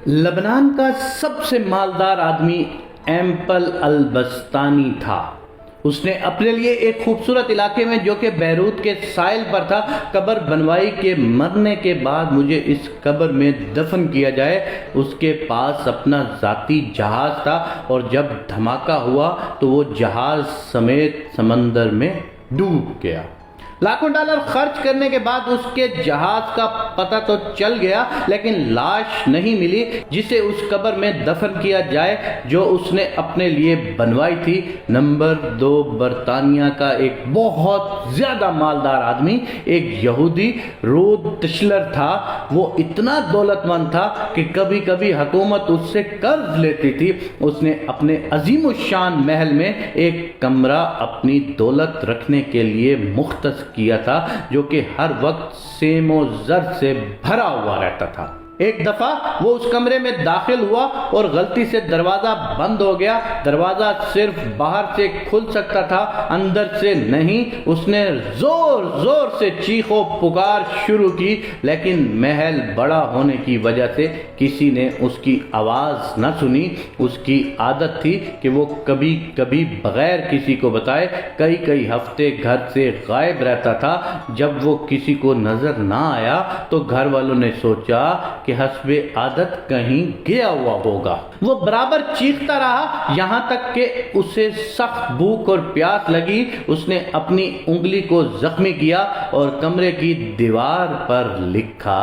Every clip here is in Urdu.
لبنان کا سب سے مالدار آدمی ایمپل البستانی تھا۔ اس نے اپنے لیے ایک خوبصورت علاقے میں جو کہ بیروت کے ساحل پر تھا قبر بنوائی کہ مرنے کے بعد مجھے اس قبر میں دفن کیا جائے۔ اس کے پاس اپنا ذاتی جہاز تھا اور جب دھماکہ ہوا تو وہ جہاز سمیت سمندر میں ڈوب گیا۔ لاکھوں ڈالر خرچ کرنے کے بعد اس کے جہاز کا پتہ تو چل گیا لیکن لاش نہیں ملی جسے اس قبر میں دفن کیا جائے جو اس نے اپنے لیے بنوائی تھی۔ نمبر 2 برطانیہ کا ایک بہت زیادہ مالدار آدمی، ایک یہودی رود ٹشلر تھا۔ وہ اتنا دولت مند تھا کہ کبھی کبھی حکومت اس سے قرض لیتی تھی۔ اس نے اپنے عظیم الشان محل میں ایک کمرہ اپنی دولت رکھنے کے لیے مختص کیا تھا جو کہ ہر وقت سیم و زر سے بھرا ہوا رہتا تھا۔ ایک دفعہ وہ اس کمرے میں داخل ہوا اور غلطی سے دروازہ بند ہو گیا۔ دروازہ صرف باہر سے کھل سکتا تھا، اندر سے نہیں۔ اس نے زور زور سے چیخ و پکار شروع کی لیکن محل بڑا ہونے کی وجہ سے کسی نے اس کی آواز نہ سنی۔ اس کی عادت تھی کہ وہ کبھی کبھی بغیر کسی کو بتائے کئی ہفتے گھر سے غائب رہتا تھا۔ جب وہ کسی کو نظر نہ آیا تو گھر والوں نے سوچا کہ حسب عادت کہیں گیا ہوا ہوگا۔ وہ برابر چیختا رہا یہاں تک کہ اسے سخت بھوک اور پیاس لگی۔ اس نے اپنی انگلی کو زخمی کیا اور کمرے کی دیوار پر لکھا،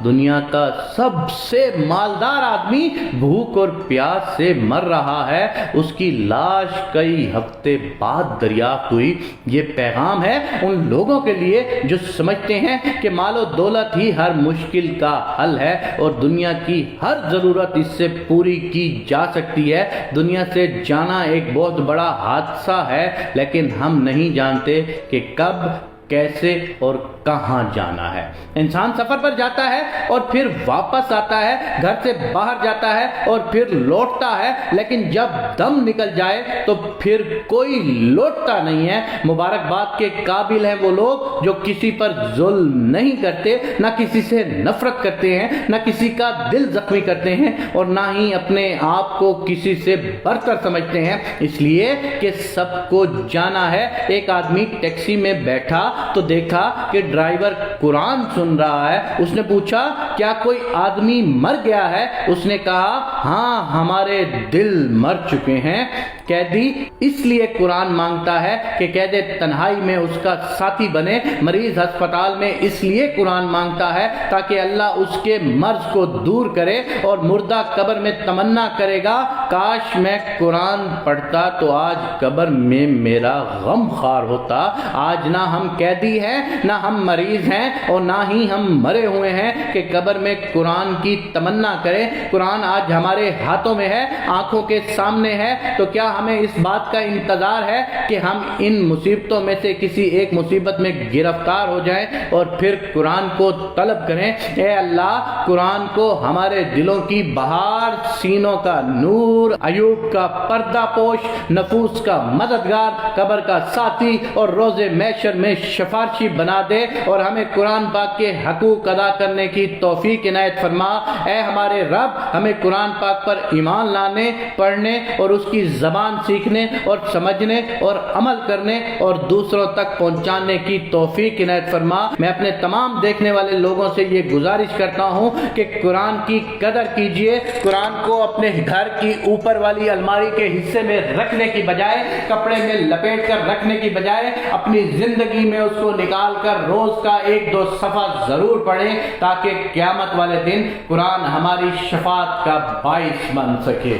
دنیا کا سب سے مالدار آدمی بھوک اور پیاس سے مر رہا ہے۔ اس کی لاش کئی ہفتے بعد دریافت ہوئی۔ یہ پیغام ہے ان لوگوں کے لیے جو سمجھتے ہیں کہ مال و دولت ہی ہر مشکل کا حل ہے اور دنیا کی ہر ضرورت اس سے پوری کی جا سکتی ہے۔ دنیا سے جانا ایک بہت بڑا حادثہ ہے لیکن ہم نہیں جانتے کہ کب، کیسے اور کہاں جانا ہے۔ انسان سفر پر جاتا ہے اور پھر واپس آتا ہے، گھر سے باہر جاتا ہے اور پھر لوٹتا ہے، لیکن جب دم نکل جائے تو پھر کوئی لوٹتا نہیں ہے۔ مبارکباد کے قابل ہیں وہ لوگ جو کسی پر ظلم نہیں کرتے، نہ کسی سے نفرت کرتے ہیں، نہ کسی کا دل زخمی کرتے ہیں اور نہ ہی اپنے آپ کو کسی سے برتر سمجھتے ہیں، اس لیے کہ سب کو جانا ہے۔ ایک آدمی ٹیکسی میں بیٹھا تو دیکھا کہ ڈرائیور قرآن سن رہا ہے۔ اس نے پوچھا، کیا کوئی آدمی مر گیا ہے؟ اس نے کہا، ہاں ہمارے دل مر چکے ہیں۔ قیدی اس لیے قرآن مانگتا ہے کہ قید تنہائی میں اس کا ساتھی بنے۔ مریض ہسپتال میں اس لیے قرآن مانگتا ہے تاکہ اللہ اس کے مرض کو دور کرے، اور مردہ قبر میں تمنا کرے گا، کاش میں قرآن پڑھتا تو آج قبر میں میرا غم خوار ہوتا۔ آج نہ ہم قیدی ہیں، نہ ہم مریض ہیں اور نہ ہی ہم مرے ہوئے ہیں کہ قبر میں قرآن کی تمنا کریں۔ قرآن آج ہمارے ہاتھوں میں ہے، آنکھوں کے سامنے ہے، تو کیا ہمیں اس بات کا انتظار ہے کہ ہم ان مصیبتوں میں سے کسی ایک مصیبت میں گرفتار ہو جائیں اور پھر قرآن کو طلب کریں؟ اے اللہ، قرآن کو ہمارے دلوں کی بہار، سینوں کا نور، ایوب کا پردہ پوش، نفوس کا مددگار، قبر کا ساتھی اور روز محشر میں سفارشی بنا دے، اور ہمیں قرآن پاک کے حقوق ادا کرنے کی توفیق عنایت فرما۔ اے ہمارے رب، ہمیں قرآن پاک پر ایمان لانے، پڑھنے اور اس کی زبان سیکھنے اور سمجھنے اور عمل کرنے اور دوسروں تک پہنچانے کی توفیق عنایت فرما۔ میں اپنے تمام دیکھنے والے لوگوں سے یہ گزارش کرتا ہوں کہ قرآن کی قدر کیجئے۔ قرآن کو اپنے گھر کی اوپر والی الماری کے حصے میں رکھنے کی بجائے، کپڑے میں لپیٹ کر رکھنے کی بجائے، اپنی زندگی میں اس کو نکال کر روز کا 1-2 صفحہ ضرور پڑھیں تاکہ قیامت والے دن قرآن ہماری شفاعت کا باعث بن سکے۔